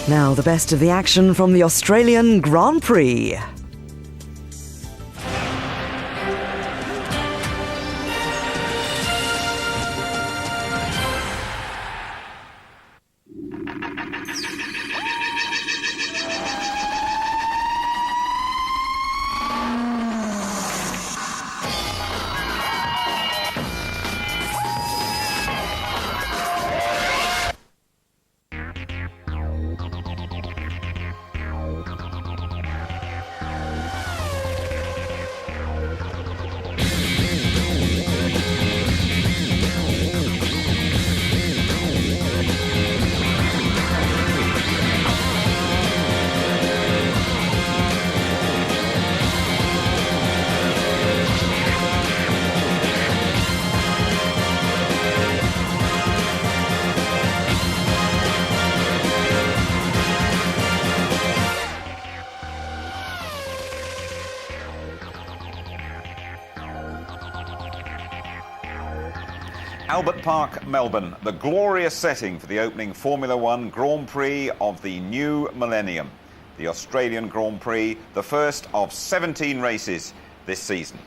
Now the best of the action from the Australian Grand Prix. Albert Park, Melbourne, the glorious setting for the opening Formula One Grand Prix of the new millennium. The Australian Grand Prix, the first of 17 races this season.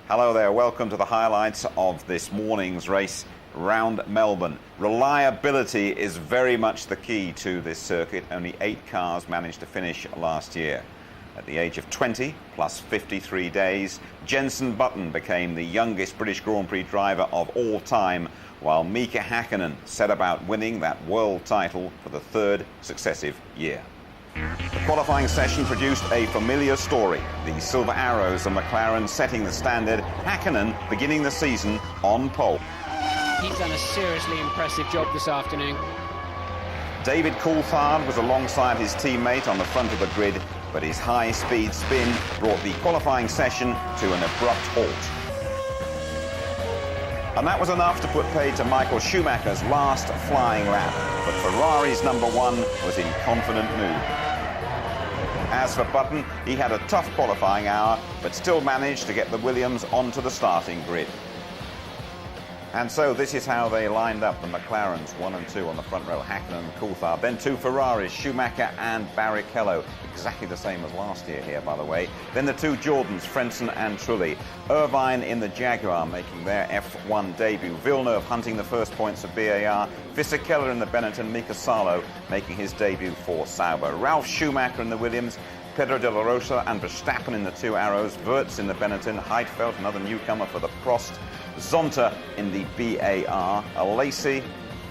Hello there, welcome to the highlights of this morning's race round Melbourne. Reliability is very much the key to this circuit. Only 8 cars managed to finish last year. At the age of 20, plus 53 days, Jenson Button became the youngest British Grand Prix driver of all time, while Mika Häkkinen set about winning that world title for the 3rd successive year. The qualifying session produced a familiar story. The Silver Arrows of McLaren setting the standard, Häkkinen beginning the season on pole. He's done a seriously impressive job this afternoon. David Coulthard was alongside his teammate on the front of the grid, but his high-speed spin brought the qualifying session to an abrupt halt. And that was enough to put paid to Michael Schumacher's last flying lap, but Ferrari's number 1 was in confident mood. As for Button, he had a tough qualifying hour, but still managed to get the Williams onto the starting grid. And so this is how they lined up, the McLarens 1 and 2 on the front row, Häkkinen and Coulthard. Then 2 Ferraris, Schumacher and Barrichello, exactly the same as last year here, by the way. Then the 2 Jordans, Frentzen and Trulli. Irvine in the Jaguar making their F1 debut. Villeneuve hunting the first points of BAR. Fisichella in the Benetton, Mika Salo making his debut for Sauber. Ralf Schumacher in the Williams. Pedro de la Rosa and Verstappen in the 2 Arrows. Wirtz in the Benetton. Heidfeld, another newcomer for the Prost. Zonta in the BAR. Lacey,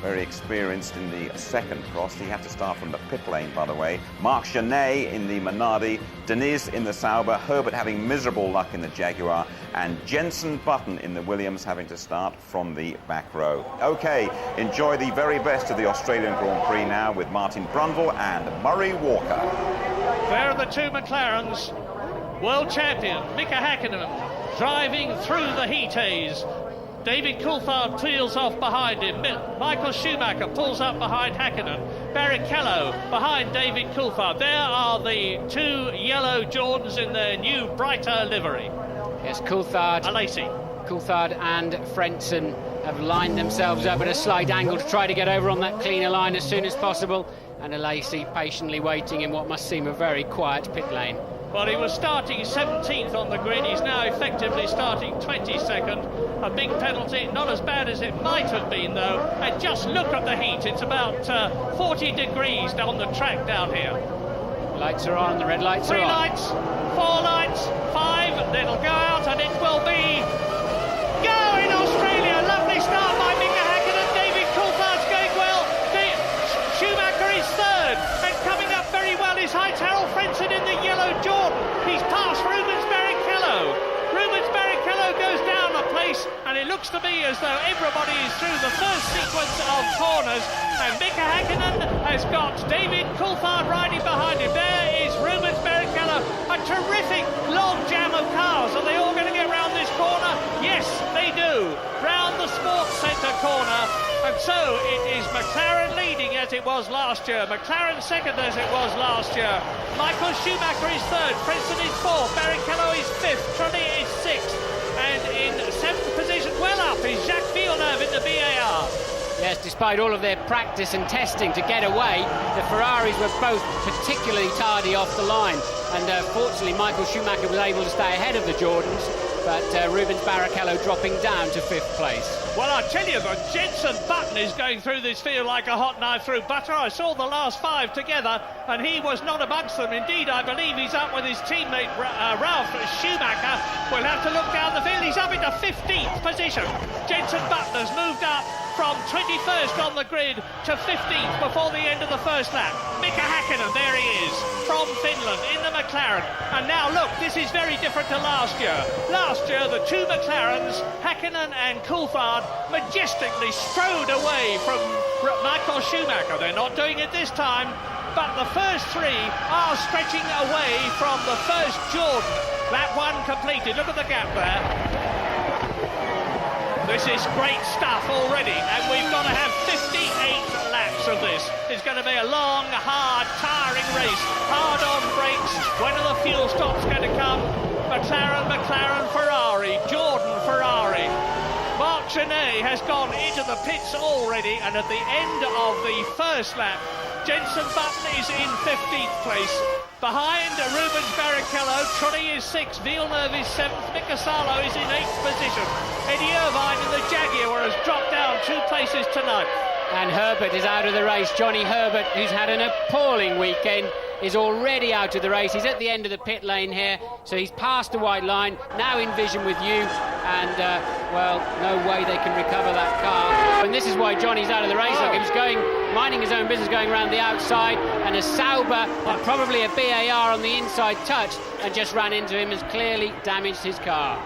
very experienced in the second Prost. He had to start from the pit lane, by the way. Marc Genet in the Minardi. Deniz in the Sauber. Herbert having miserable luck in the Jaguar. And Jenson Button in the Williams having to start from the back row. OK, enjoy the very best of the Australian Grand Prix now with Martin Brundle and Murray Walker. There are the 2 McLarens. World champion Mika Häkkinen driving through the heat haze. David Coulthard peels off behind him. Michael Schumacher pulls up behind Häkkinen. Barrichello behind David Coulthard. There are the 2 yellow Jordans in their new brighter livery. Yes, Coulthard and Frentzen have lined themselves up at a slight angle to try to get over on that cleaner line as soon as possible. And Lacey patiently waiting in what must seem a very quiet pit lane. Well, he was starting 17th on the grid. He's now effectively starting 22nd. A big penalty, not as bad as it might have been, though. And just look at the heat. It's about 40 degrees on the track down here. Lights are on, the red lights are on. 3 lights, 4 lights, 5. It'll go out and it will be go in Australia. Lovely start by Mika Häkkinen. David Coulthard's going well. Schumacher is 3rd. And coming up very well is Harold Frentzen in the yellow Jordan. He's past Rubens Barrichello. Rubens Barrichello goes down a place, and it looks to me as though everybody is through the first sequence of corners. And Mika Häkkinen has got David Coulthard riding behind him. There is Rubens Barrichello. A terrific long jam of cars. Are they all going to get round this corner? Yes, they do. Round the Sports Centre corner. And so it is McLaren leading as it was last year. McLaren second as it was last year. Michael Schumacher is 3rd. Frentzen is 4th. Barrichello is 5th. Trulli is 6th. And in 7th position, well up, is Jacques Villeneuve in the BAR. Yes, despite all of their practice and testing to get away, the Ferraris were both particularly tardy off the line. And fortunately, Michael Schumacher was able to stay ahead of the Jordans, but Rubens Barrichello dropping down to 5th place. Well, I tell you, the Jenson Button is going through this field like a hot knife through butter. I saw the last 5 together, and he was not amongst them. Indeed, I believe he's up with his teammate Ralph Schumacher. We'll have to look down the field. He's up into 15th position. Jenson Button has moved up from 21st on the grid to 15th before the end of the first lap. Mika Häkkinen, there he is, from Finland in the McLaren. And now look, this is very different to last year. Last year, the 2 McLarens, Häkkinen and Coulthard, majestically strode away from Michael Schumacher. They're not doing it this time, but the first 3 are stretching away from the first Jordan. Lap 1 completed, look at the gap there. This is great stuff already, and we've got to have 58 laps of this. It's going to be a long, hard, tiring race. Hard on brakes. When are the fuel stops going to come? McLaren, Ferrari, Jordan, Ferrari. Marc Genet has gone into the pits already, and at the end of the first lap, Jenson Button is in 15th place. Behind Rubens Barrichello, Trulli is 6th, Villeneuve is 7th, Mika Salo is in 8th position. Eddie Irvine in the Jaguar has dropped down 2 places tonight. And Herbert is out of the race. Johnny Herbert, who's had an appalling weekend, is already out of the race. He's at the end of the pit lane here, so he's past the white line, now in vision with you, and, well, no way they can recover that car. And this is why Johnny's out of the race. Look, he was minding his own business, going around the outside, and a Sauber and probably a BAR on the inside touch and just ran into him, has clearly damaged his car.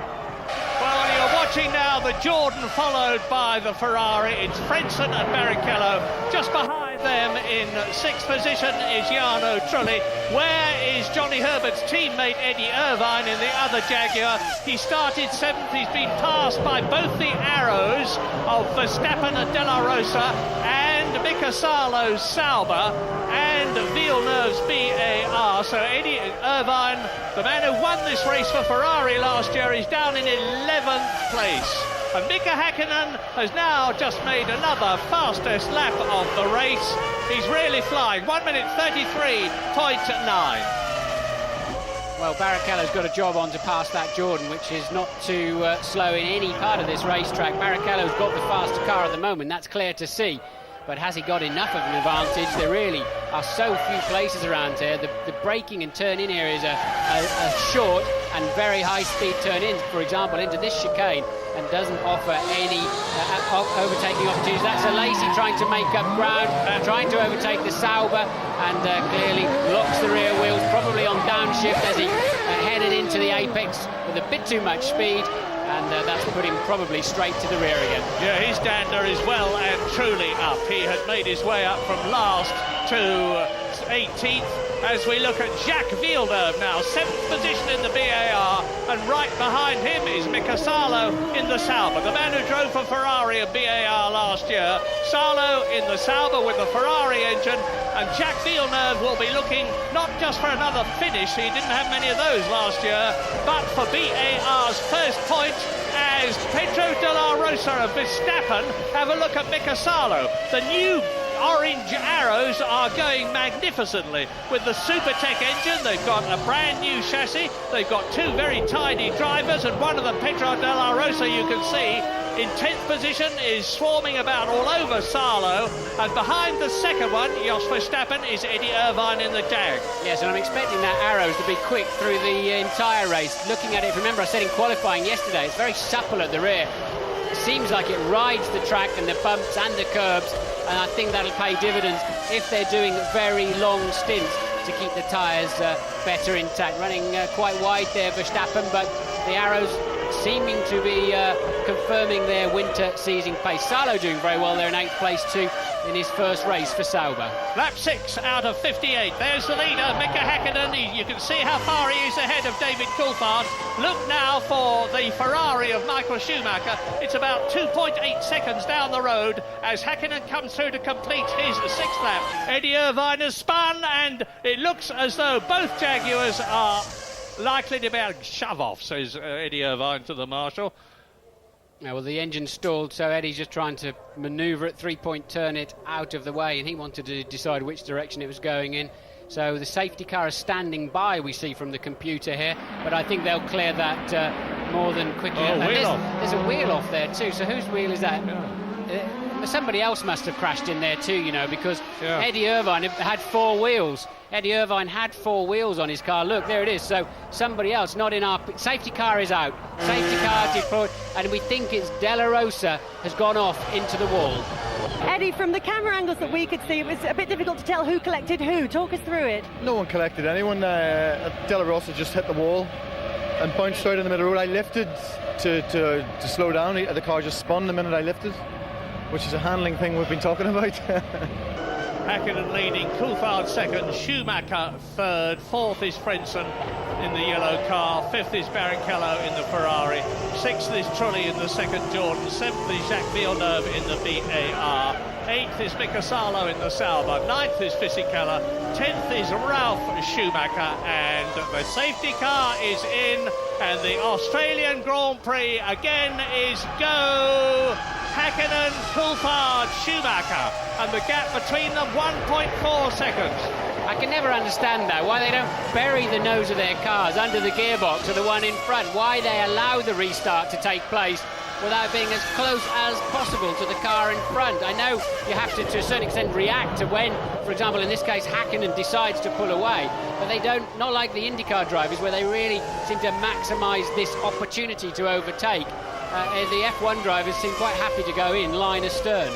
Well, you're watching now the Jordan followed by the Ferrari. It's Frentzen and Barrichello. Just behind them in 6th position is Jarno Trulli. Where is Johnny Herbert's teammate Eddie Irvine in the other Jaguar? He started 7th. He's been passed by both the arrows of Verstappen and De La Rosa and Mika Salo's Sauber and Villeneuve's BAR. So Eddie Irvine, the man who won this race for Ferrari last year, is down in 11th place. And Mika Häkkinen has now just made another fastest lap of the race. He's really flying. 1 minute 33.9. Well, Barrichello's got a job on to pass that Jordan, which is not too slow in any part of this racetrack. Barrichello's got the faster car at the moment, that's clear to see. But has he got enough of an advantage? There really are so few places around here. The braking and turn-in areas are short and very high-speed turn-ins, for example, into this chicane, and doesn't offer any overtaking opportunities. That's a Lacey trying to make up ground, trying to overtake the Sauber, and clearly locks the rear wheels, probably on downshift as he headed into the apex with a bit too much speed. And that's put him probably straight to the rear again. Yeah, his dander is well and truly up. He had made his way up from last to 18th. As we look at Jacques Villeneuve now, 7th position in the BAR, and right behind him is Mika Salo in the Sauber, the man who drove for Ferrari and BAR last year. Salo in the Sauber with the Ferrari engine, and Jacques Villeneuve will be looking not just for another finish, he didn't have many of those last year, but for BAR's first point, as Pedro de la Rosa and Verstappen have a look at Mika Salo. The new orange arrows are going magnificently with the Supertech engine. They've got a brand new chassis, they've got 2 very tidy drivers, and one of them, Pedro de la Rosa, you can see in 10th position, is swarming about all over Salo, and behind the second one, Jos Verstappen, is Eddie Irvine in the Jag. Yes, and I'm expecting that arrows to be quick through the entire race. Looking at it, remember I said in qualifying yesterday, it's very supple at the rear. It seems like it rides the track and the bumps and the curbs, and I think that'll pay dividends if they're doing very long stints to keep the tyres better intact. Running quite wide there, Verstappen, but the arrows seeming to be confirming their winter season pace. Salo doing very well there in 8th place too in his first race for Sauber. Lap 6 out of 58. There's the leader, Mika Häkkinen. You can see how far he is ahead of David Coulthard. Look now for the Ferrari of Michael Schumacher. It's about 2.8 seconds down the road as Häkkinen comes through to complete his 6th lap. Eddie Irvine has spun, and it looks as though both Jaguars are likely to be able to shove off, says Eddie Irvine to the marshal. Well, the engine stalled, so Eddie's just trying to manoeuvre it, three-point turn it out of the way, and he wanted to decide which direction it was going in. So the safety car is standing by, we see from the computer here, but I think they'll clear that more than quickly. Oh, there's a wheel off there too, so whose wheel is that? Somebody else must have crashed in there too, you know, because Eddie Irvine had four wheels. Eddie Irvine had four wheels on his car. Look, there it is. So somebody else, not in our... Safety car is out. Safety car deployed, and we think it's De La Rosa has gone off into the wall. Eddie, from the camera angles that we could see, it was a bit difficult to tell who collected who. Talk us through it. No one collected anyone. De La Rosa just hit the wall and bounced out in the middle of the road. I lifted to slow down. The car just spun the minute I lifted, which is a handling thing we've been talking about. Hakkinen leading, Coulthard second, Schumacher third, fourth is Frentzen in the yellow car, fifth is Barrichello in the Ferrari, sixth is Trulli in the second Jordan, seventh is Jacques Villeneuve in the BAR, eighth is Mika Salo in the Sauber, ninth is Fisichella, 10th is Ralf Schumacher, and the safety car is in, and the Australian Grand Prix again is go! Hakkinen, Coulthard, Schumacher, and the gap between them 1.4 seconds. I can never understand that, why they don't bury the nose of their cars under the gearbox of the one in front, why they allow the restart to take place without being as close as possible to the car in front. I know you have to a certain extent react to when, for example, in this case, Hakkinen decides to pull away, but they don't, not like the IndyCar drivers where they really seem to maximise this opportunity to overtake. The F1 drivers seem quite happy to go in line astern.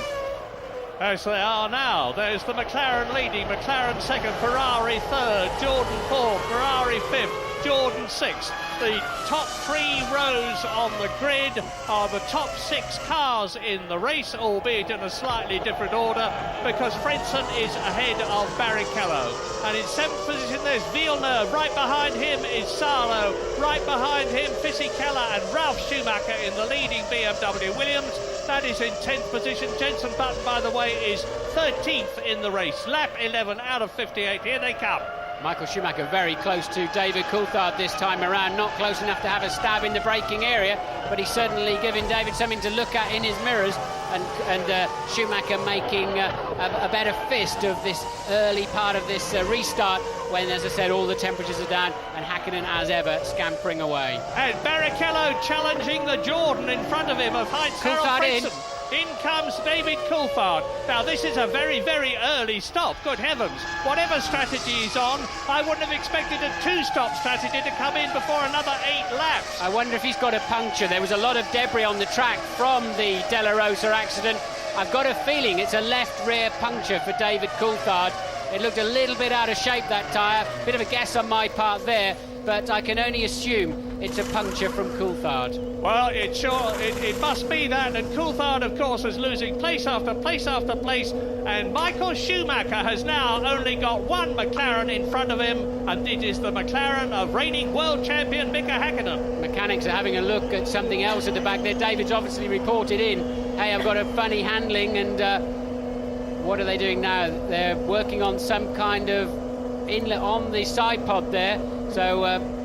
As they are now, there's the McLaren leading, McLaren second, Ferrari third, Jordan fourth, Ferrari fifth, Jordan sixth. The top three rows on the grid are the top six cars in the race, albeit in a slightly different order, because Frentzen is ahead of Barrichello. And in seventh position there's Villeneuve, right behind him is Salo, right behind him Fisichella and Ralf Schumacher in the leading BMW Williams. That is in 10th position. Jenson Button, by the way, is 13th in the race. Lap 11 out of 58. Here they come. Michael Schumacher very close to David Coulthard this time around, not close enough to have a stab in the braking area, but he's certainly giving David something to look at in his mirrors, and Schumacher making a better fist of this early part of this restart when, as I said, all the temperatures are down, and Hakkinen, as ever, scampering away. And Barrichello challenging the Jordan in front of him of Heinz-Harald Frentzen. In comes David Coulthard. Now, this is a very, very early stop. Good heavens. Whatever strategy he's on, I wouldn't have expected a two-stop strategy to come in before another 8 laps. I wonder if he's got a puncture. There was a lot of debris on the track from the De La Rosa accident. I've got a feeling it's a left rear puncture for David Coulthard. It looked a little bit out of shape, that tyre. Bit of a guess on my part there, but I can only assume it's a puncture from Coulthard. Well, it must be that, and Coulthard, of course, is losing place after place after place, and Michael Schumacher has now only got one McLaren in front of him, and it is the McLaren of reigning world champion Mika Hakkinen. Mechanics are having a look at something else at the back there. David's obviously reported in, hey, I've got a funny handling, and what are they doing now? They're working on some kind of inlet on the side pod there, so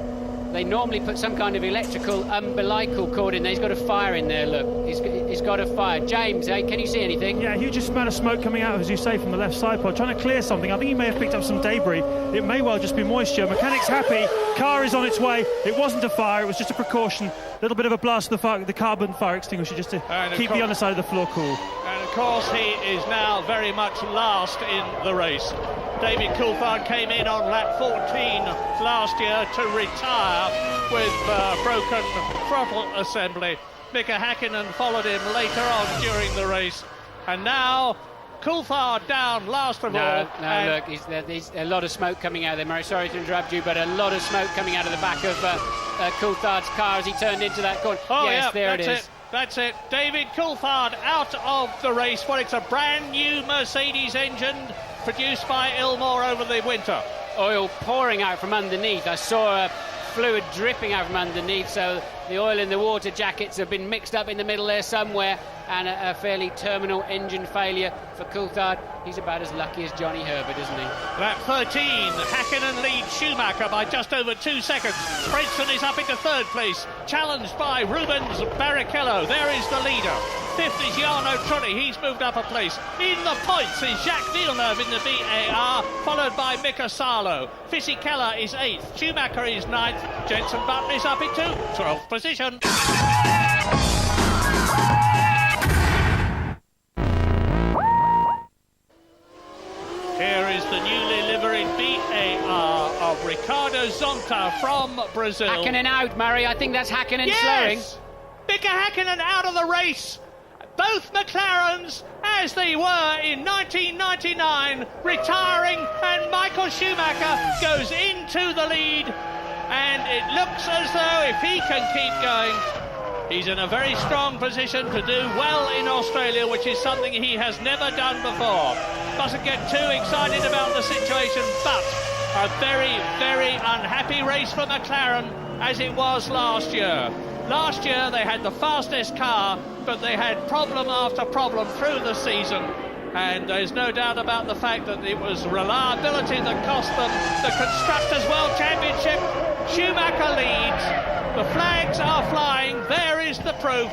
they normally put some kind of electrical umbilical cord in there. He's got a fire in there, look. He's got a fire. James, can you see anything? Yeah, huge amount of smoke coming out, as you say, from the left side pod, trying to clear something. I think he may have picked up some debris. It may well just be moisture. Mechanic's happy. Car is on its way. It wasn't a fire. It was just a precaution. A little bit of a blast of the carbon fire extinguisher just to keep the underside of the floor cool. And, of course, he is now very much last in the race. David Coulthard came in on lap 14 last year to retire with broken throttle assembly. Mika Hakkinen followed him later on during the race. And now Coulthard down last of all. No, look, there's a lot of smoke coming out of there, Murray. Sorry to interrupt you, but a lot of smoke coming out of the back of Coulthard's car as he turned into that corner. Oh, yes, yeah, there it is. That's it. David Coulthard out of the race. Well, it's a brand new Mercedes engine produced by Ilmor over the winter. Oil pouring out from underneath. I saw fluid dripping out from underneath, so the oil in the water jackets have been mixed up in the middle there somewhere, and a fairly terminal engine failure for Coulthard. He's about as lucky as Johnny Herbert, isn't he? Lap 13, Hakkinen leads Schumacher by just over 2 seconds. Frentzen is up into third place, challenged by Rubens Barrichello. There is the leader. Fifth is Jarno Trulli, he's moved up a place. In the points is Jacques Villeneuve in the VAR, followed by Mika Salo. Fisichella is 8th, Schumacher is 9th, Jenson Button is up into 12th position. Here is the newly liveried VAR of Ricardo Zonta from Brazil. Hakkinen out, Murray. I think that's Hakkinen slowing. Mika Hakkinen out of the race. Both McLarens, as they were in 1999, retiring, and Michael Schumacher goes into the lead, and it looks as though if he can keep going, he's in a very strong position to do well in Australia, which is something he has never done before. Mustn't get too excited about the situation, but a very, very unhappy race for McLaren, as it was last year. Last year they had the fastest car, but they had problem after problem through the season, and there's no doubt about the fact that it was reliability that cost them the Constructors' World Championship. Schumacher leads, the flags are flying, there is the proof.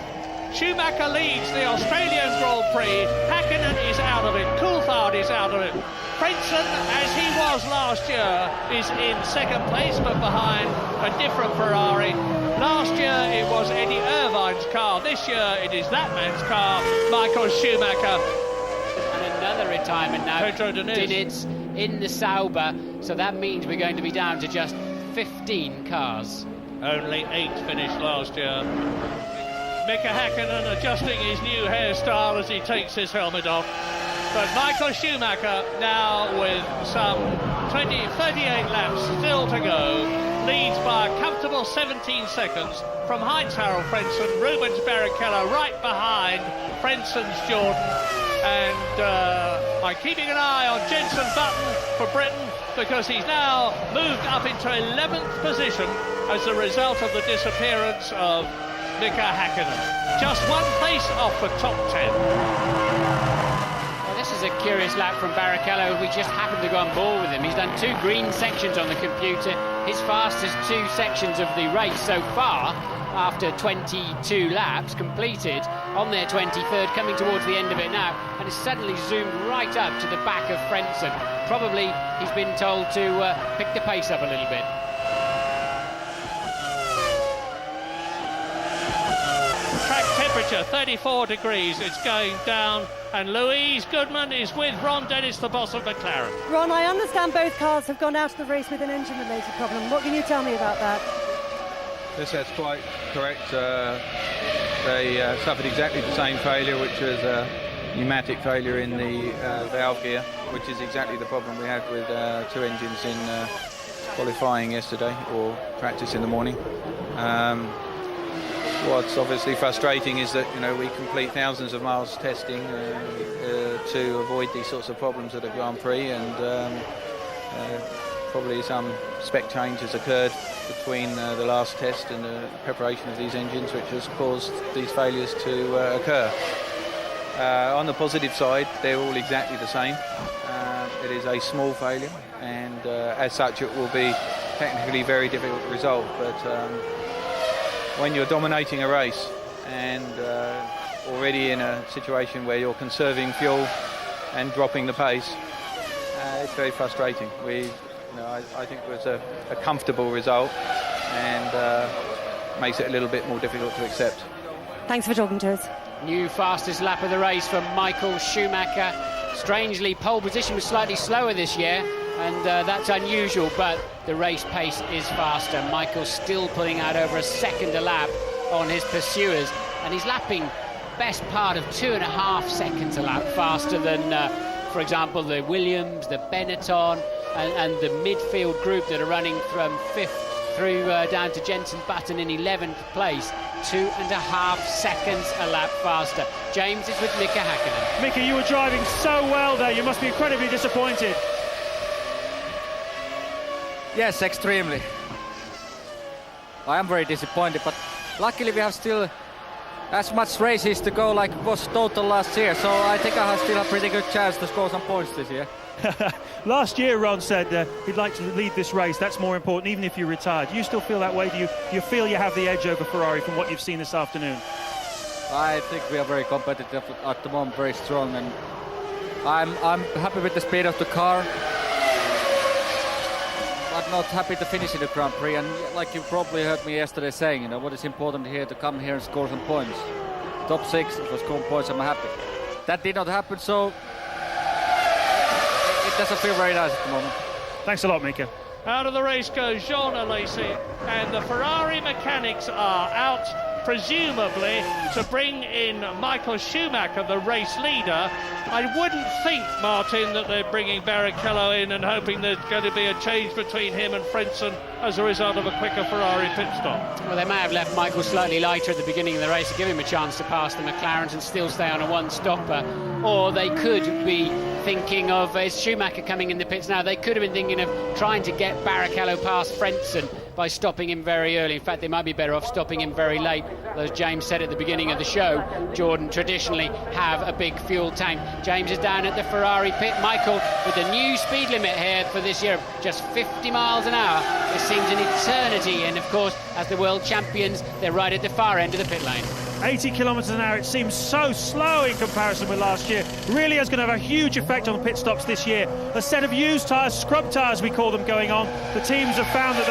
Schumacher leads the Australian Grand Prix. Hakkinen is out of it, Coulthard is out of it. Frentzen, as he was last year, is in second place, but behind a different Ferrari. Last year it was Eddie Irvine's car, this year it is that man's car, Michael Schumacher. And another retirement now, Pedro Diniz in the Sauber, so that means we're going to be down to just 15 cars. Only 8 finished last year. Mika Hakkinen adjusting his new hairstyle as he takes his helmet off. But Michael Schumacher, now with some 38 laps still to go, leads by a comfortable 17 seconds from Heinz-Harald Frentzen. Rubens Barrichello right behind Frentzen's Jordan. And I'm keeping an eye on Jenson Button for Britain, because he's now moved up into 11th position as a result of the disappearance of Mika Hakkinen. Just one place off the top 10. Well, this is a curious lap from Barrichello. We just happened to go on board with him. He's done 2 green sections on the computer, his fastest 2 sections of the race so far, after 22 laps completed on their 23rd, coming towards the end of it now, and has suddenly zoomed right up to the back of Frentzen. Probably he's been told to pick the pace up a little bit. Track temperature 34 degrees, it's going down, and Louise Goodman is with Ron Dennis, the boss of McLaren. Ron, I understand both cars have gone out of the race with an engine-related problem. What can you tell me about that? Yes, that's quite correct. They suffered exactly the same failure, which was a pneumatic failure in the valve gear, which is exactly the problem we had with 2 engines in qualifying yesterday, or practice in the morning. What's obviously frustrating is that, you know, we complete thousands of miles testing to avoid these sorts of problems at a Grand Prix, and probably some spec change has occurred between the last test and the preparation of these engines, which has caused these failures to occur. On the positive side, they're all exactly the same. It is a small failure, and as such it will be technically very difficult to resolve, but when you're dominating a race and already in a situation where you're conserving fuel and dropping the pace, it's very frustrating. I think it was a comfortable result, and makes it a little bit more difficult to accept. Thanks for talking to us. New fastest lap of the race for Michael Schumacher. Strangely, pole position was slightly slower this year, and that's unusual, but the race pace is faster. Michael's still pulling out over a second a lap on his pursuers, and he's lapping best part of 2.5 seconds a lap faster than, for example, the Williams, the Benetton, and the midfield group that are running from 5th through down to Jenson Button in 11th place. 2.5 seconds a lap faster. James is with Mika Hakkinen. Mika, you were driving so well there. You must be incredibly disappointed. Yes, extremely. I am very disappointed, but luckily we have still as much races to go like it was total last year, so I think I still have a pretty good chance to score some points this year. Last year Ron said he'd like to lead this race. That's more important, even if you're retired. Do you still feel that way? Do you feel you have the edge over Ferrari from what you've seen this afternoon? I think we are very competitive at the moment, very strong, and I'm happy with the speed of the car, but not happy to finish in the Grand Prix. And like you probably heard me yesterday saying, what is important here to come here and score some points. Top 6 for scoring points, I'm happy. That did not happen, so it doesn't feel very nice at the moment. Thanks a lot, Mika. Out of the race goes Jean Alesi, and the Ferrari mechanics are out, presumably to bring in Michael Schumacher, the race leader. I wouldn't think, Martin, that they're bringing Barrichello in and hoping there's going to be a change between him and Frentzen as a result of a quicker Ferrari pit stop. Well, they may have left Michael slightly lighter at the beginning of the race to give him a chance to pass the McLarens and still stay on a one-stopper. Or they could be thinking of, is Schumacher coming in the pits now? They could have been thinking of trying to get Barrichello past Frentzen by stopping him very early. In fact, they might be better off stopping him very late. As James said at the beginning of the show, Jordan traditionally have a big fuel tank. James is down at the Ferrari pit. Michael, with the new speed limit here for this year, just 50 miles an hour. It seems an eternity. And of course, as the world champions, they're right at the far end of the pit lane. 80 kilometres an hour, it seems so slow in comparison with last year. Really is going to have a huge effect on the pit stops this year. A set of used tyres, scrub tyres we call them, going on. The teams have found that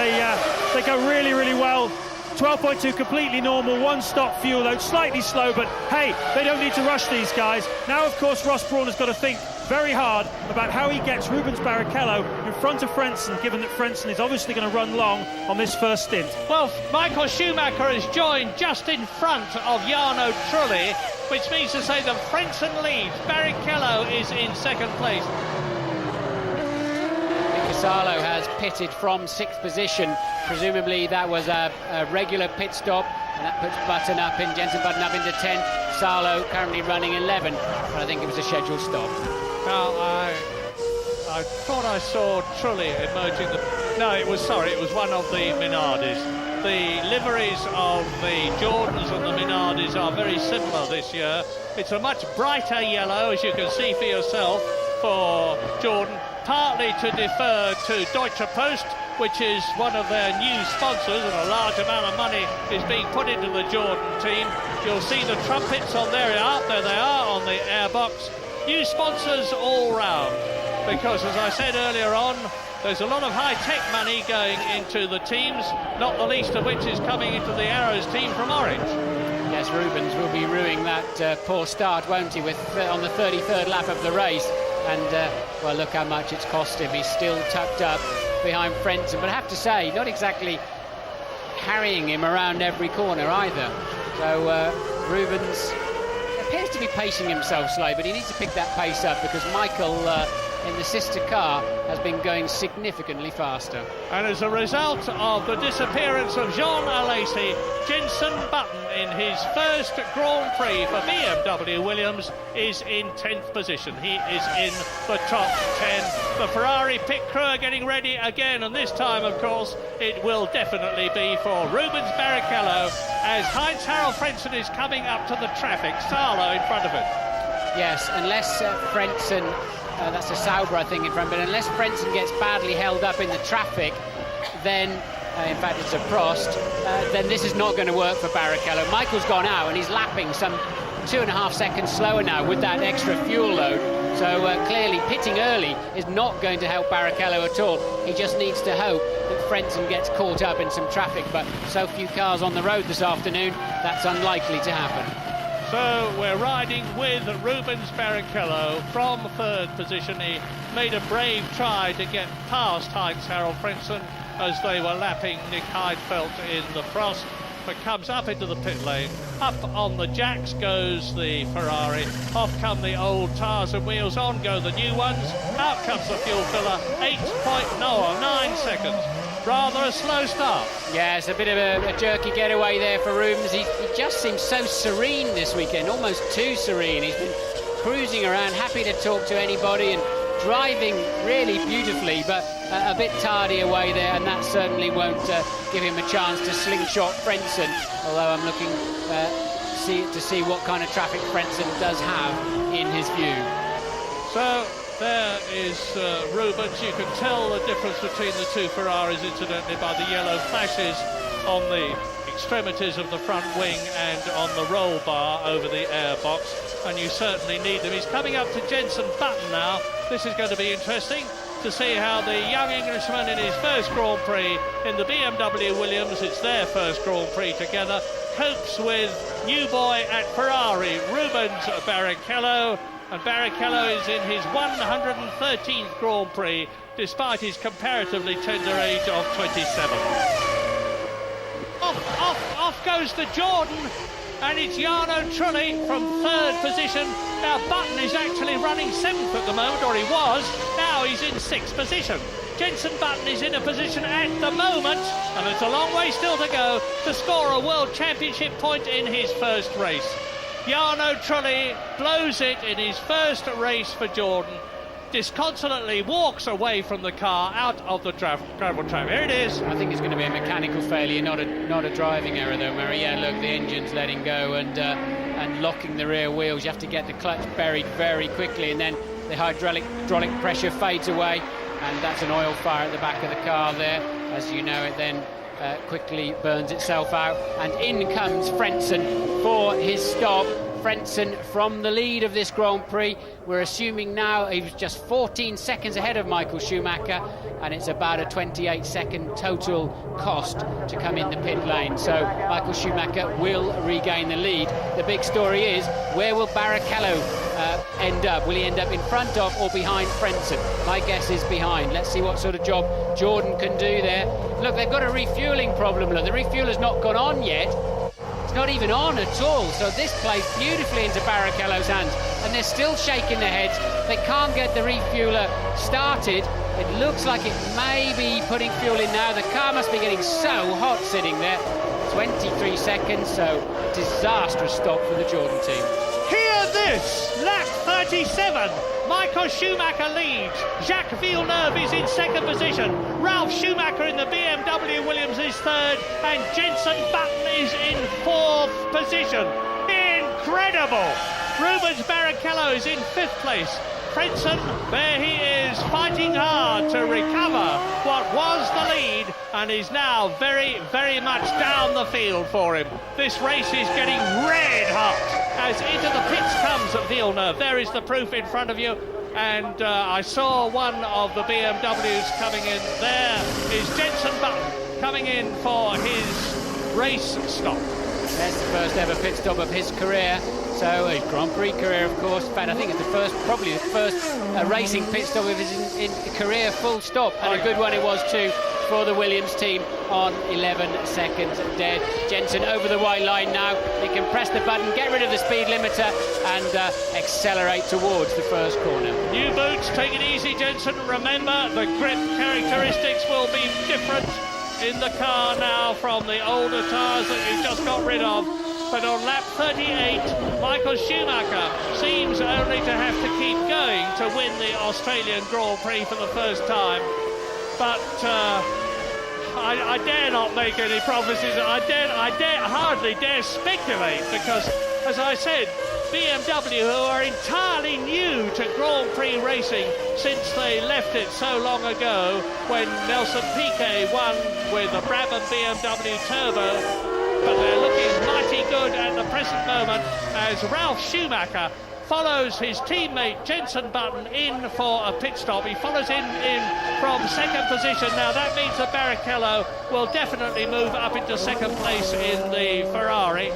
they go really, really well. 12.2 completely normal, one-stop fuel load, slightly slow, but hey, they don't need to rush these guys. Now, of course, Ross Brawn has got to think very hard about how he gets Rubens Barrichello in front of Frentzen, given that Frentzen is obviously going to run long on this first stint. Well, Michael Schumacher is joined just in front of Jarno Trulli, which means to say that Frentzen leads. Barrichello is in second place. Salo has pitted from 6th position. Presumably that was a regular pit stop, and that puts Jensen Button up into 10. Salo currently running 11, but I think it was a scheduled stop. Now, I thought I saw Trulli emerging. It was one of the Minardis. The liveries of the Jordans and the Minardis are very similar this year. It's a much brighter yellow, as you can see for yourself, for Jordan, partly to defer to Deutsche Post, which is one of their new sponsors, and a large amount of money is being put into the Jordan team. You'll see the trumpets on there they are on the airbox. New sponsors all round, because as I said earlier on, there's a lot of high-tech money going into the teams, not the least of which is coming into the Arrows team from Orange. Yes, Rubens will be ruining that poor start, won't he, on the 33rd lap of the race. And, well, look how much it's cost him. He's still tucked up behind Frentzen. But I have to say, not exactly carrying him around every corner either. So Rubens appears to be pacing himself slowly, but he needs to pick that pace up, because Michael in the sister car has been going significantly faster. And as a result of the disappearance of Jean Alesi, Jensen Button in his first Grand Prix for BMW Williams is in 10th position. He is in the top 10. The Ferrari pit crew are getting ready again, and this time, of course, it will definitely be for Rubens Barrichello as Heinz-Harald Frentzen is coming up to the traffic. Salo in front of him. Yes, unless Frentzen, that's a Sauber, I think, in front, but unless Frentzen gets badly held up in the traffic, then, in fact, it's a Prost, then this is not going to work for Barrichello. Michael's gone out, and he's lapping some 2.5 seconds slower now with that extra fuel load. So clearly, pitting early is not going to help Barrichello at all. He just needs to hope that Frentzen gets caught up in some traffic, but so few cars on the road this afternoon, that's unlikely to happen. So we're riding with Rubens Barrichello from 3rd position. He made a brave try to get past Heinz-Harald Frentzen as they were lapping Nick Heidfeld in the frost, but comes up into the pit lane. Up on the jacks goes the Ferrari. Off come the old tyres and wheels, on go the new ones. Out comes the fuel filler. 9 seconds. Rather a slow start. Yeah, it's a bit of a jerky getaway there for Rubens. He just seems so serene this weekend, almost too serene. He's been cruising around, happy to talk to anybody, and driving really beautifully, but a bit tardy away there, and that certainly won't give him a chance to slingshot Frentzen, although I'm looking to see what kind of traffic Frentzen does have in his view. So there is Rubens. You can tell the difference between the two Ferraris, incidentally, by the yellow flashes on the extremities of the front wing and on the roll bar over the airbox, and you certainly need them. He's coming up to Jenson Button now. This is going to be interesting to see how the young Englishman in his first Grand Prix in the BMW Williams, it's their first Grand Prix together, copes with new boy at Ferrari, Rubens Barrichello. And Barrichello is in his 113th Grand Prix, despite his comparatively tender age of 27. Off goes the Jordan, and it's Jarno Trulli from third position. Now Button is actually running seventh at the moment, or he was. Now he's in sixth position. Jenson Button is in a position at the moment, and it's a long way still to go, to score a World Championship point in his first race. Jarno Trulli blows it in his first race for Jordan, disconsolately walks away from the car out of the gravel trap. Here it is. I think it's going to be a mechanical failure, not a driving error though, Murray. Yeah, look, the engine's letting go and locking the rear wheels. You have to get the clutch buried very quickly, and then the hydraulic pressure fades away, and that's an oil fire at the back of the car there. As you know, it then quickly burns itself out, and in comes Frentzen for his stop. Frentzen from the lead of this Grand Prix. We're assuming now he was just 14 seconds ahead of Michael Schumacher, and it's about a 28-second total cost to come in the pit lane. So Michael Schumacher will regain the lead. The big story is, where will Barrichello end up? Will he end up in front of or behind Frentzen? My guess is behind. Let's see what sort of job Jordan can do there. Look, they've got a refuelling problem. Look, the refueler's not gone on yet. It's not even on at all, so this plays beautifully into Barrichello's hands, and they're still shaking their heads. They can't get the refueler started. It looks like it may be putting fuel in now. The car must be getting so hot sitting there. 23 seconds, so disastrous stop for the Jordan team. Hear this! Lap 37. Michael Schumacher leads. Jacques Villeneuve is in second position. Ralf Schumacher in the BMW Williams is third, and Jenson Button is in fourth position. Incredible! Rubens Barrichello is in fifth place. Frentzen, there he is, fighting hard to recover what was the lead, and is now very, very much down the field for him. This race is getting red hot as into the pits comes Villeneuve. There is the proof in front of you, and I saw one of the BMWs coming in. There is Jenson Button coming in for his race stop. That's the first ever pit stop of his career. So his Grand Prix career, of course. In fact, I think it's probably the first racing pit stop of his in career full stop, and a good one it was too for the Williams team on 11 seconds dead. Jenson over the white line now. He can press the button, get rid of the speed limiter, and accelerate towards the first corner. New boots, take it easy, Jenson. Remember, the grip characteristics will be different in the car now from the older tyres that you just got rid of. But on lap 38, Michael Schumacher seems only to have to keep going to win the Australian Grand Prix for the first time. But I dare not make any promises. I hardly dare speculate, because, as I said, BMW, who are entirely new to Grand Prix racing since they left it so long ago when Nelson Piquet won with a Brabham BMW Turbo, but they're looking mighty good at the present moment as Ralf Schumacher follows his teammate Jenson Button in for a pit stop. He follows in from second position. Now that means that Barrichello will definitely move up into second place in the Ferrari.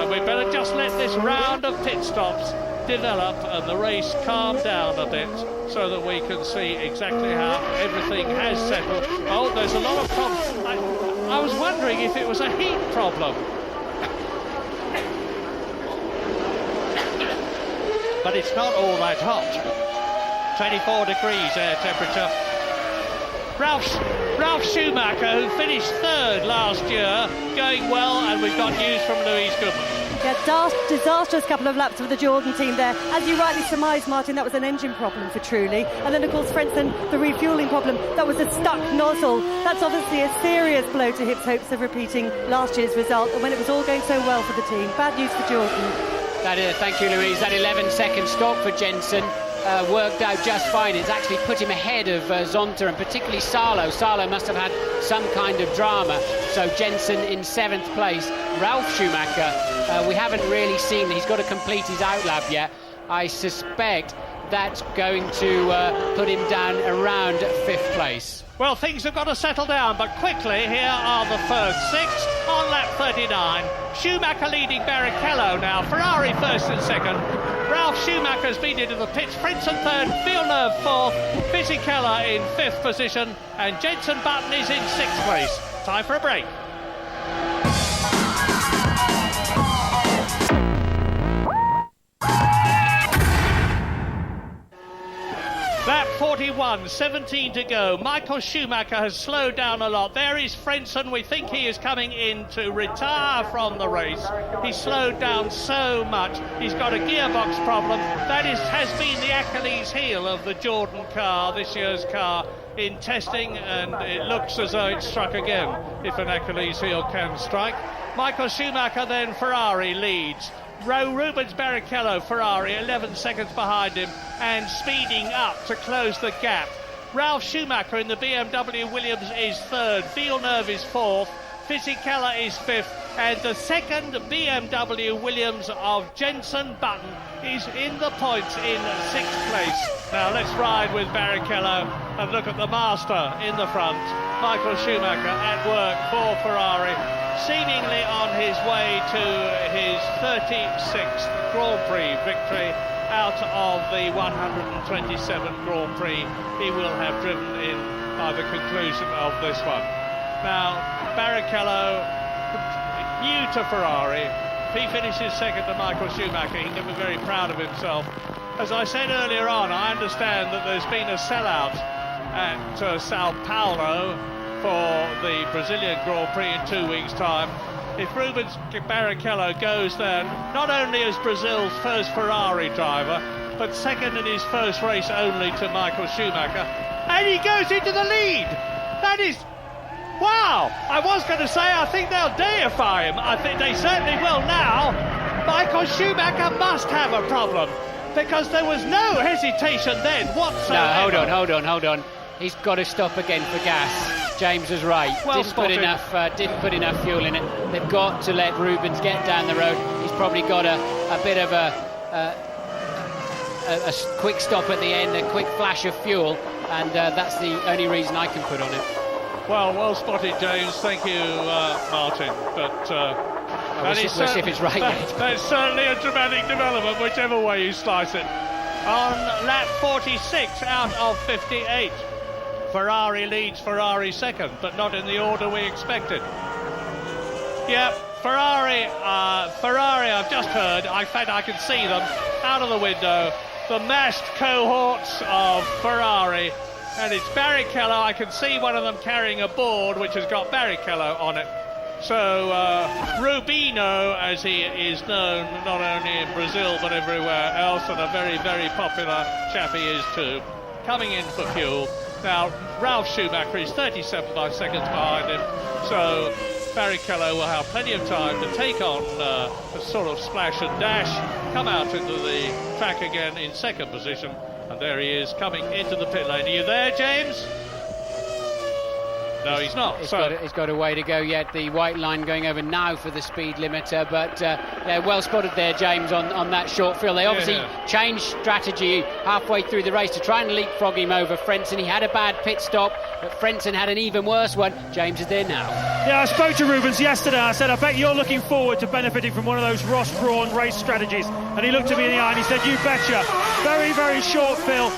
And we better just let this round of pit stops develop and the race calm down a bit, so that we can see exactly how everything has settled. Oh, there's a lot of problems. I was wondering if it was a heat problem. But it's not all that hot. 24 degrees air temperature. Ralf Schumacher, who finished third last year, going well, and we've got news from Louise Goodman. Yeah, disastrous couple of laps for the Jordan team there. As you rightly surmised, Martin, that was an engine problem for Trulli. And then, of course, Frentzen, the refuelling problem, that was a stuck nozzle. That's obviously a serious blow to Hip's hopes of repeating last year's result, and when it was all going so well for the team. Bad news for Jordan. Thank you, Louise. That 11-second stop for Jensen worked out just fine. It's actually put him ahead of Zonta, and particularly Salo. Salo must have had some kind of drama. So Jensen in 7th place. Ralf Schumacher, we haven't really seen. He's got to complete his outlap yet. I suspect that's going to put him down around 5th place. Well, things have got to settle down, but quickly, here are the first 6 on lap 39. Schumacher leading Barrichello now. Ferrari first and second. Ralf Schumacher's been into the pits. Frentzen third, Villeneuve fourth, Fisichella in 5th position, and Jenson Button is in 6th place. Time for a break. Lap 41, 17 to go. Michael Schumacher has slowed down a lot. There is Frentzen. We think he is coming in to retire from the race. He slowed down so much. He's got a gearbox problem. That has been the Achilles heel of the Jordan car, this year's car, in testing, and it looks as though it struck again, if an Achilles heel can strike. Michael Schumacher, then Ferrari leads. Rubens Barrichello, Ferrari, 11 seconds behind him and speeding up to close the gap. Ralf Schumacher in the BMW Williams is 3rd, Villeneuve is 4th, Fisichella is 5th, and the second BMW Williams of Jenson Button is in the points in 6th place. Now let's ride with Barrichello and look at the master in the front, Michael Schumacher, at work for Ferrari, seemingly on his way to his 36th Grand Prix victory out of the 127 Grand Prix he will have driven in by the conclusion of this one. Now, Barrichello, new to Ferrari, if he finishes second to Michael Schumacher, he can be very proud of himself. As I said earlier on, I understand that there's been a sellout at Sao Paulo for the Brazilian Grand Prix in 2 weeks' time. If Rubens Barrichello goes there, not only as Brazil's first Ferrari driver, but second in his first race only to Michael Schumacher, and he goes into the lead. That is, wow! I was going to say I think they'll deify him. I think they certainly will now. Michael Schumacher must have a problem, because there was no hesitation then whatsoever. No, hold on. He's got to stop again for gas. James was right. Well didn't put enough fuel in it. They've got to let Rubens get down the road. He's probably got a bit of a quick stop at the end, a quick flash of fuel, and that's the only reason I can put on it. Well spotted, James. Thank you, Martin. But we'll see if it's right. That's certainly a dramatic development, whichever way you slice it. On lap 46 out of 58. Ferrari leads, Ferrari second, but not in the order we expected. Yeah, Ferrari, I've just heard, in fact I can see them out of the window, the massed cohorts of Ferrari, and it's Barrichello. I can see one of them carrying a board which has got Barrichello on it. So Rubino, as he is known not only in Brazil but everywhere else, and a very, very popular chap he is too, coming in for fuel. Now, Ralf Schumacher is 37 seconds behind him, so Barrichello will have plenty of time to take on a sort of splash and dash, come out into the track again in second position, and there he is coming into the pit lane. Are you there, James? No, he's not. He's got a way to go yet. The white line going over now for the speed limiter, but well spotted there, James, on that short field. They obviously changed strategy halfway through the race to try and leapfrog him over Frentzen. He had a bad pit stop, but Frentzen had an even worse one. James is there now. Yeah, I spoke to Rubens yesterday. I said, I bet you're looking forward to benefiting from one of those Ross Brawn race strategies. And he looked at me in the eye and he said, you betcha. Very, very short fill.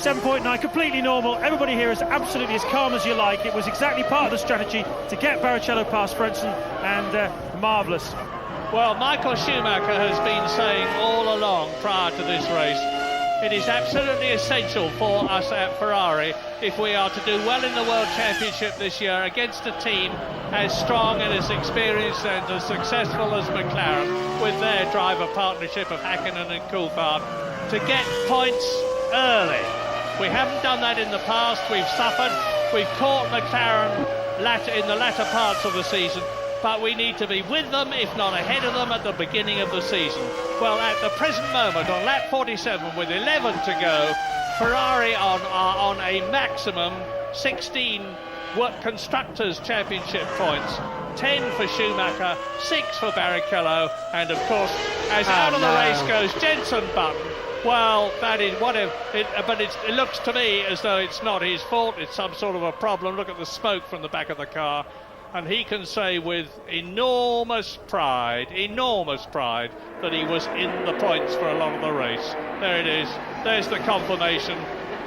7.9, completely normal. Everybody here is absolutely as calm as you like. It was exactly part of the strategy to get Barrichello past Frentzen, and marvellous. Well, Michael Schumacher has been saying all along prior to this race It is absolutely essential for us at Ferrari if we are to do well in the World Championship this year against a team as strong and as experienced and as successful as McLaren, with their driver partnership of Hakkinen and Coulthard, to get points early. We haven't done that in the past. We've suffered. We've caught McLaren in the latter parts of the season, but we need to be with them, if not ahead of them, at the beginning of the season. Well, at the present moment, on lap 47 with 11 to go, Ferrari are on a maximum 16 Constructors' Championship points. 10 for Schumacher, 6 for Barrichello, and of course, as out of the race goes Jenson Button. Well, that is whatever. But it looks to me as though it's not his fault. It's some sort of a problem. Look at the smoke from the back of the car. And he can say with enormous pride, that he was in the points for a lot of the race. There it is. There's the confirmation.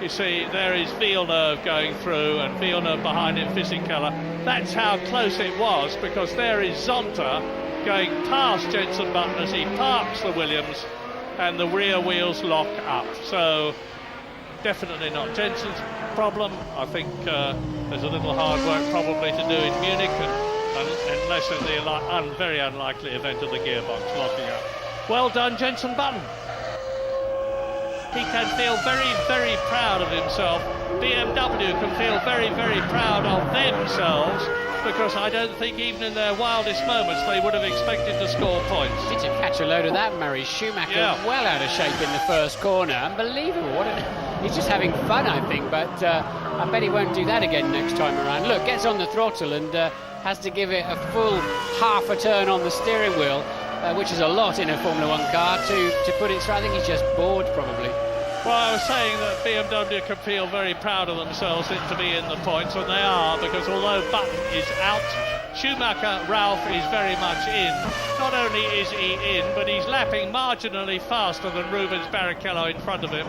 You see, there is Villeneuve going through and Villeneuve behind him, Fisichella. That's how close it was, because there is Zonta going past Jenson Button as he parks the Williams and the rear wheels lock up. So definitely not Jenson's problem. I think there's a little hard work probably to do in Munich, unless in the very unlikely event of the gearbox locking up. Well done, Jenson Button. He can feel very, very proud of himself. BMW can feel very, very proud of themselves, because I don't think even in their wildest moments they would have expected to score points. Did you catch a load of that, Murray? Schumacher well out of shape in the first corner. Unbelievable. He's just having fun, I think, but I bet he won't do that again next time around. Look, gets on the throttle and has to give it a full half a turn on the steering wheel, which is a lot in a Formula 1 car, to put it through. I think he's just bored, probably. Well, I was saying that BMW can feel very proud of themselves to be in the points, and they are, because although Button is out, Schumacher, Ralph, is very much in. Not only is he in, but he's lapping marginally faster than Rubens Barrichello in front of him.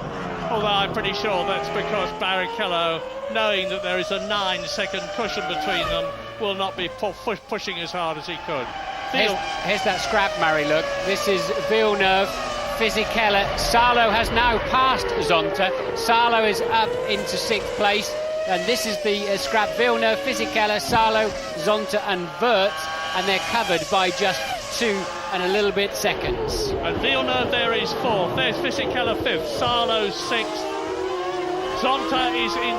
Although I'm pretty sure that's because Barrichello, knowing that there is a 9-second cushion between them, will not be pushing as hard as he could. Here's that scrap, Murray, look. This is Villeneuve, Fisichella. Salo has now passed Zonta. Salo is up into 6th place. And this is the scrap. Villeneuve, Fisichella, Salo, Zonta and Wirtz. And they're covered by just 2 and a little bit seconds. And Villeneuve there is 4th. There's Fisichella 5th. Salo 6th. Zonta is in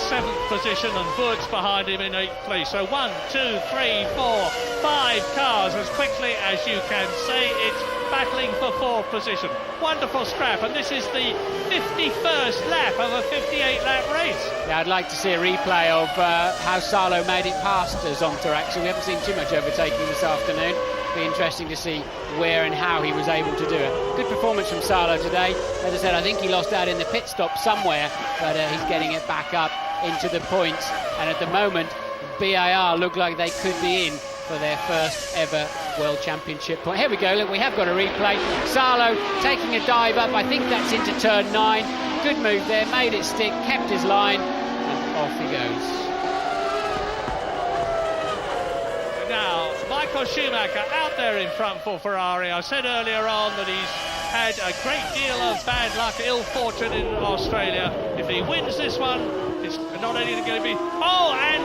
7th position and Wirtz behind him in 8th place. So 1, 2, 3, 4, 5 cars as quickly as you can say. It's battling for 4th position. Wonderful scrap, and this is the 51st lap of a 58-lap race. Yeah, I'd like to see a replay of how Salo made it past Zonta, actually. We haven't seen too much overtaking this afternoon. Be interesting to see where and how he was able to do it. Good performance from Salo today. As I said, I think he lost out in the pit stop somewhere, but he's getting it back up into the points. And at the moment, BIR look like they could be in for their first ever World Championship point. Here we go, look, we have got a replay. Salo taking a dive up, I think that's into turn 9. Good move there, made it stick, kept his line, and off he goes. Now, Michael Schumacher out there in front for Ferrari. I said earlier on that he's had a great deal of bad luck, ill fortune in Australia. If he wins this one, it's not only going to be... Oh, and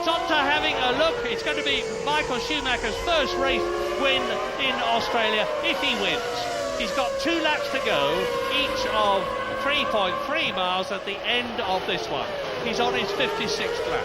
Zonta having a look. It's going to be Michael Schumacher's first race win in Australia if he wins. He's got 2 laps to go, each of 3.3 miles at the end of this one. He's on his 56th lap.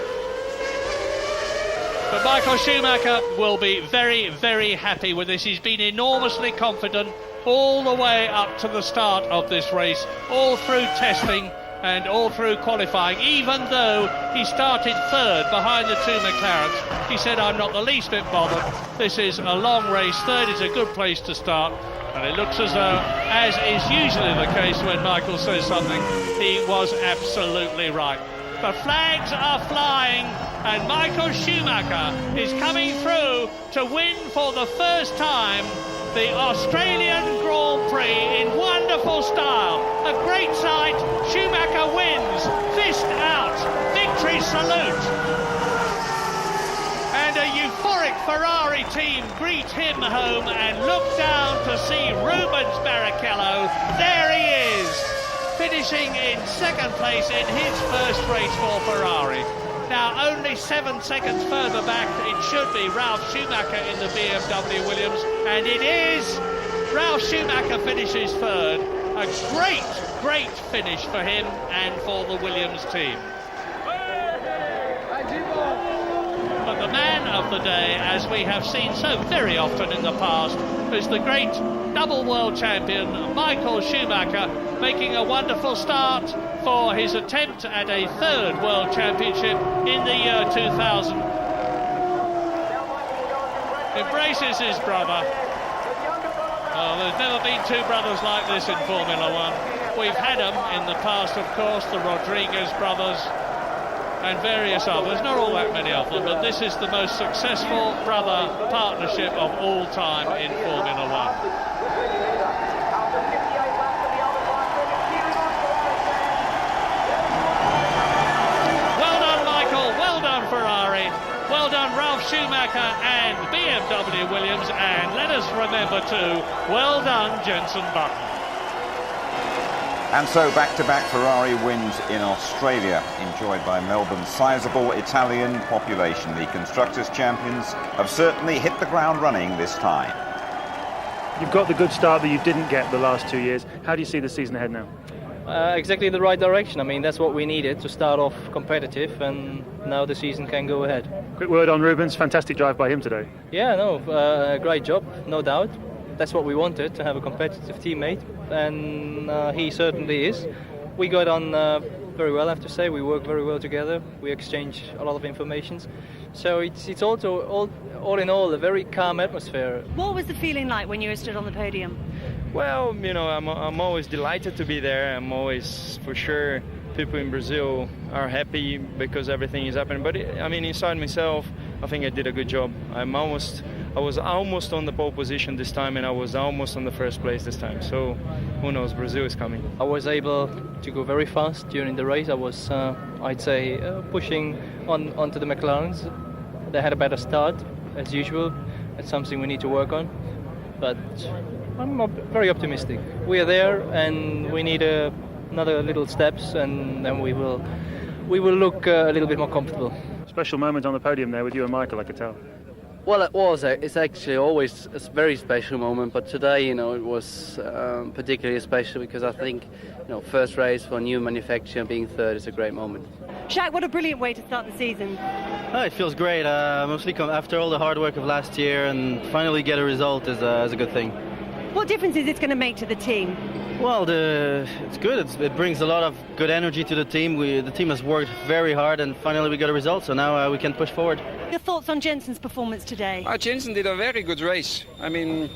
But Michael Schumacher will be very, very happy with this. He's been enormously confident all the way up to the start of this race, all through testing and all through qualifying, even though he started 3rd behind the 2 McLarens. He said, I'm not the least bit bothered. This is a long race. 3rd is a good place to start. And it looks as though, as is usually the case when Michael says something, he was absolutely right. The flags are flying, and Michael Schumacher is coming through to win for the first time the Australian Grand Prix in wonderful style. A great sight. Schumacher wins. Fist out. Victory salute. And a euphoric Ferrari team greet him home and look down to see Rubens Barrichello. There he is. finishing in second place in his first race for Ferrari. Now, only 7 seconds further back, it should be Ralf Schumacher in the BMW Williams, and it is. Ralf Schumacher finishes third. A great finish for him and for the Williams team. But the man of the day, as we have seen so very often in the past, is the great double world champion Michael Schumacher, making a wonderful start for his attempt at a third world championship in the year 2000. Embraces his brother. Oh, there's never been two brothers like this in Formula One. We've had them in the past, of course, the Rodriguez brothers and various others, not all that many of them, but this is the most successful brother partnership of all time in Formula One. Well done, Michael, well done, Ferrari, well done, Ralf Schumacher and BMW Williams, and let us remember too, well done, Jenson Button. And so back-to-back Ferrari wins in Australia, enjoyed by Melbourne's sizable Italian population. The Constructors' Champions have certainly hit the ground running this time. You've got the good start that you didn't get the last 2 years. How do you see the season ahead now? Exactly the right direction. I mean, that's what we needed to start off competitive, and now the season can go ahead. Quick word on Rubens, fantastic drive by him today. Yeah, no, great job, no doubt. That's what we wanted, to have a competitive teammate, and he certainly is. We got on very well, I have to say. We work very well together. We exchange a lot of information. So it's also, all in all, a very calm atmosphere. What was the feeling like when you were stood on the podium? Well, you know, I'm always delighted to be there. I'm always, for sure, people in Brazil are happy because everything is happening. But I mean, inside myself, I think I did a good job. I was almost on the pole position this time, and I was almost on the first place this time. So who knows, Brazil is coming. I was able to go very fast during the race. I was, I'd say, pushing onto the McLarens. They had a better start, as usual. That's something we need to work on. But I'm very optimistic. We are there, and we need another little steps, and then we will look a little bit more comfortable. Special moment on the podium there with you and Michael, I could tell. Well, it was. It's actually always a very special moment, but today, you know, it was particularly special because I think, you know, first race for a new manufacturer, being third is a great moment. Shaq, what a brilliant way to start the season. Oh, it feels great. Mostly after all the hard work of last year, and finally get a result is a good thing. What difference is it going to make to the team? Well, it's good. It brings a lot of good energy to the team. The team has worked very hard, and finally we got a result, so now we can push forward. Your thoughts on Jenson's performance today? Jenson did a very good race. I mean,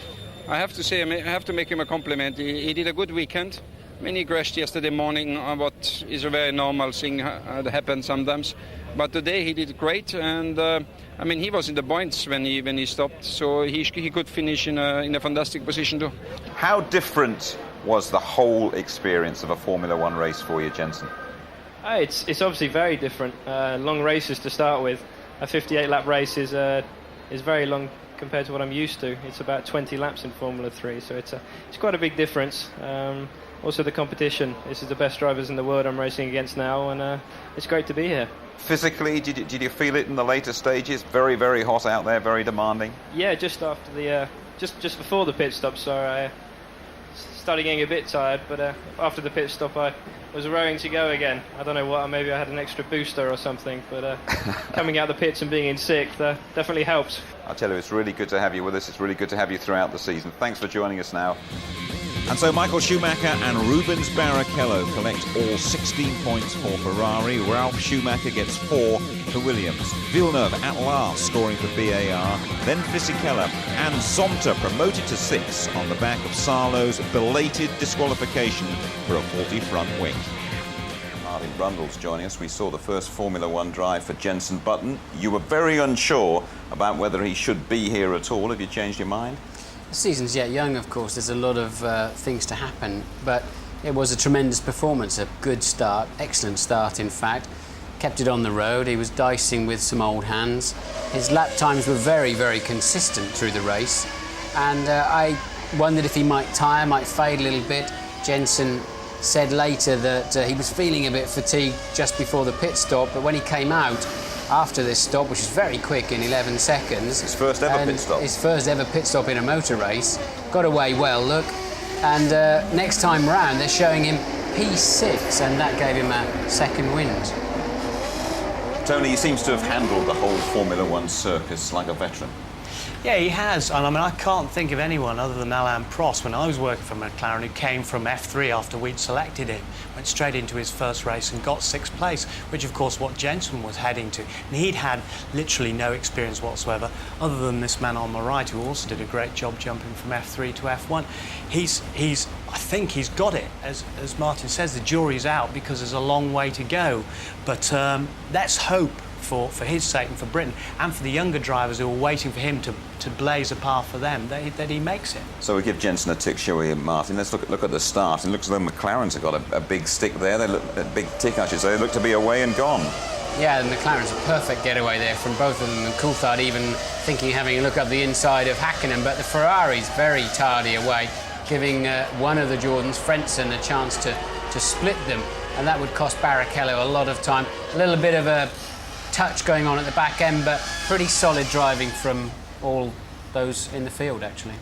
I have to say, I have to make him a compliment. He did a good weekend. I mean, he crashed yesterday morning, what is a very normal thing that happens sometimes. But today he did great, and I mean, he was in the points when he stopped, so he could finish in a fantastic position too. How different was the whole experience of a Formula One race for you, Jenson? It's obviously very different. Long races to start with. A 58-lap race is very long compared to what I'm used to. It's about 20 laps in Formula 3, so it's quite a big difference. Also the competition. This is the best drivers in the world I'm racing against now, and it's great to be here. Physically, did you feel it in the later stages? Very, very hot out there, very demanding? Yeah, just after the just before the pit stop, so I started getting a bit tired, but after the pit stop I was raring to go again. I don't know what, maybe I had an extra booster or something, but coming out the pits and being in sixth definitely helps. I tell you, it's really good to have you with us. It's really good to have you throughout the season. Thanks for joining us now. And so Michael Schumacher and Rubens Barrichello collect all 16 points for Ferrari. Ralf Schumacher gets 4 for Williams. Villeneuve at last scoring for BAR. Then Fisichella and Zonta promoted to 6 on the back of Salo's belated disqualification for a faulty front wing. Martin Brundle's joining us. We saw the first Formula One drive for Jenson Button. You were very unsure about whether he should be here at all. Have you changed your mind? The season's yet young, of course. There's a lot of things to happen, but it was a tremendous performance, a good start, excellent start in fact. Kept it on the road. He was dicing with some old hands. His lap times were very, very consistent through the race, and I wondered if he might tire, might fade a little bit. Jenson said later that he was feeling a bit fatigued just before the pit stop, but when he came out after this stop, which was very quick in 11 seconds... His first ever pit stop. His first ever pit stop in a motor race. Got away well, look. And next time round, they're showing him P6, and that gave him a second wind. Tony, he seems to have handled the whole Formula One circus like a veteran. Yeah, he has, and I mean, I can't think of anyone other than Alain Prost, when I was working for McLaren, who came from F3 after we'd selected him, went straight into his first race and got 6th place, which of course what Jensen was heading to. And he'd had literally no experience whatsoever, other than this man on the right, who also did a great job jumping from F3 to F1. I think he's got it. As Martin says, the jury's out because there's a long way to go. But let's hope for his sake and for Britain and for the younger drivers who are waiting for him to blaze a path for them, that he makes it. So we give Jensen a tick, shall we, Martin? Let's look at the start. It looks as though McLaren's have got a big stick there. They look a big tick, I should say. They look to be away and gone. Yeah, the McLaren's a perfect getaway there from both of them, and Coulthard even thinking having a look up the inside of Hakkinen, but the Ferrari's very tardy away, giving one of the Jordans, Frentzen, a chance to split them, and that would cost Barrichello a lot of time. A little bit of a touch going on at the back end, but pretty solid driving from all those in the field, actually.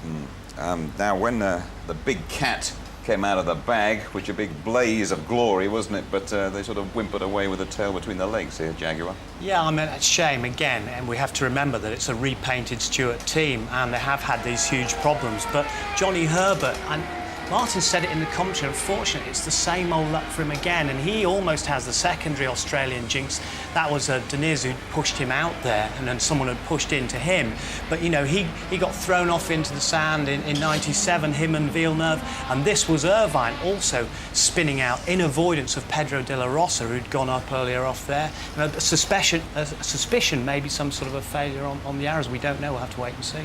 Now, when the big cat came out of the bag, which a big blaze of glory, wasn't it? But they sort of whimpered away with the tail between the legs here, Jaguar. Yeah, I mean, it's a shame again, and we have to remember that it's a repainted Stewart team, and they have had these huge problems. But Johnny Herbert, and Martin said it in the commentary, unfortunately, it's the same old luck for him again, and he almost has the secondary Australian jinx. That was Deniz who pushed him out there, and then someone had pushed into him. But, you know, he got thrown off into the sand in 97, him and Villeneuve, and this was Irvine also spinning out in avoidance of Pedro de la Rosa, who'd gone up earlier off there. A suspicion, maybe some sort of a failure on the arrows. We don't know, we'll have to wait and see.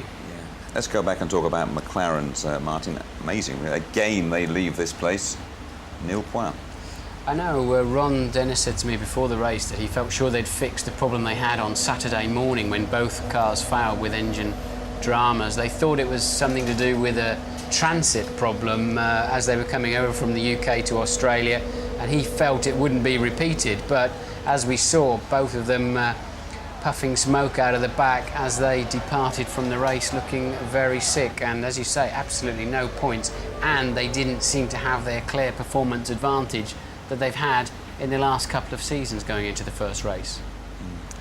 Let's go back and talk about McLaren's, Martin. Amazing. Again, they leave this place nil point. I know Ron Dennis said to me before the race that he felt sure they'd fixed the problem they had on Saturday morning when both cars failed with engine dramas. They thought it was something to do with a transit problem as they were coming over from the UK to Australia, and he felt it wouldn't be repeated. But as we saw, both of them puffing smoke out of the back as they departed from the race, looking very sick, and as you say, absolutely no points, and they didn't seem to have their clear performance advantage that they've had in the last couple of seasons going into the first race.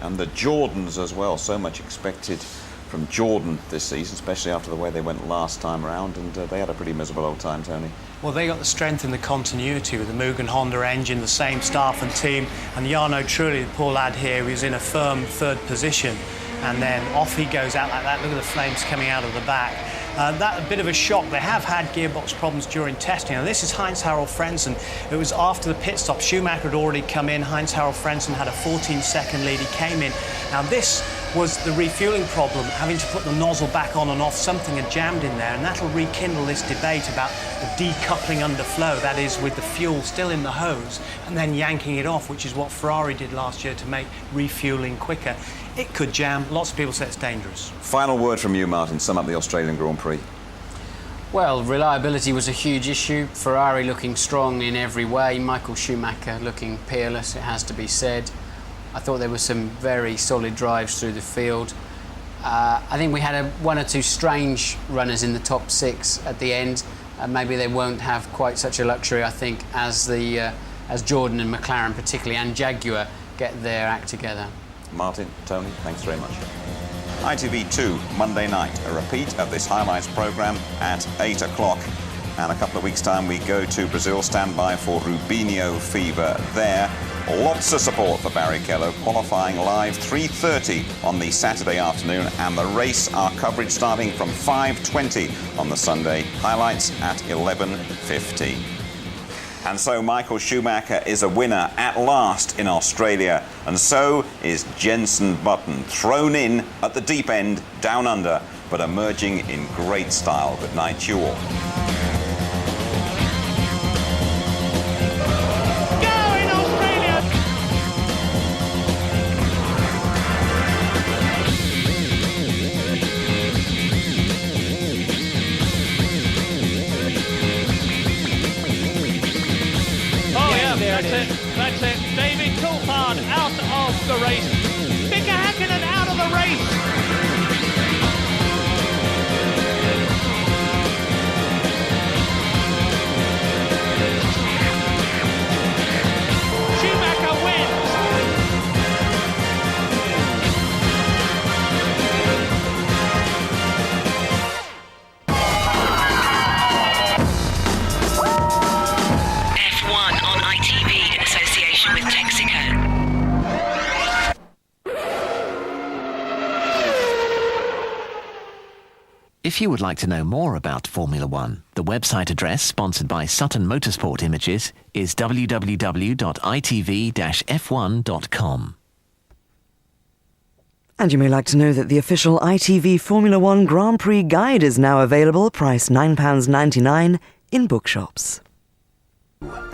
And the Jordans as well, so much expected from Jordan this season, especially after the way they went last time around, and they had a pretty miserable old time, Tony. Well, they got the strength and the continuity with the Mugen Honda engine, the same staff and team, and Jarno Trulli, the poor lad here, was in a firm third position, and then off he goes out like that. Look at the flames coming out of the back. That a bit of a shock. They have had gearbox problems during testing. Now, this is Heinz-Harald Frentzen. It was after the pit stop. Schumacher had already come in. Heinz-Harald Frentzen had a 14-second lead. He came in. Now, this was the refueling problem, having to put the nozzle back on and off. Something had jammed in there, and that'll rekindle this debate about the decoupling under flow, that is, with the fuel still in the hose, and then yanking it off, which is what Ferrari did last year to make refueling quicker. It could jam. Lots of people say it's dangerous. Final word from you, Martin. Sum up the Australian Grand Prix. Well, reliability was a huge issue. Ferrari looking strong in every way. Michael Schumacher looking peerless, it has to be said. I thought there were some very solid drives through the field. I think we had one or two strange runners in the top 6 at the end. Maybe they won't have quite such a luxury, I think, as Jordan and McLaren particularly, and Jaguar get their act together. Martin, Tony, thanks very much. ITV2, Monday night, a repeat of this highlights programme at 8 o'clock. And a couple of weeks' time we go to Brazil, stand by for Rubinho fever there. Lots of support for Barrichello, qualifying live 3:30 on the Saturday afternoon, and the race, our coverage starting from 5:20 on the Sunday, highlights at 11:50. And so Michael Schumacher is a winner at last in Australia, and so is Jenson Button, thrown in at the deep end, down under, but emerging in great style. Good night to you all. of the race. Mika Häkkinen out of the race. Schumacher wins. F1 on ITV in association with Texaco. If you would like to know more about Formula One, the website address sponsored by Sutton Motorsport Images is www.itv-f1.com. And you may like to know that the official ITV Formula One Grand Prix guide is now available, price £9.99 in bookshops.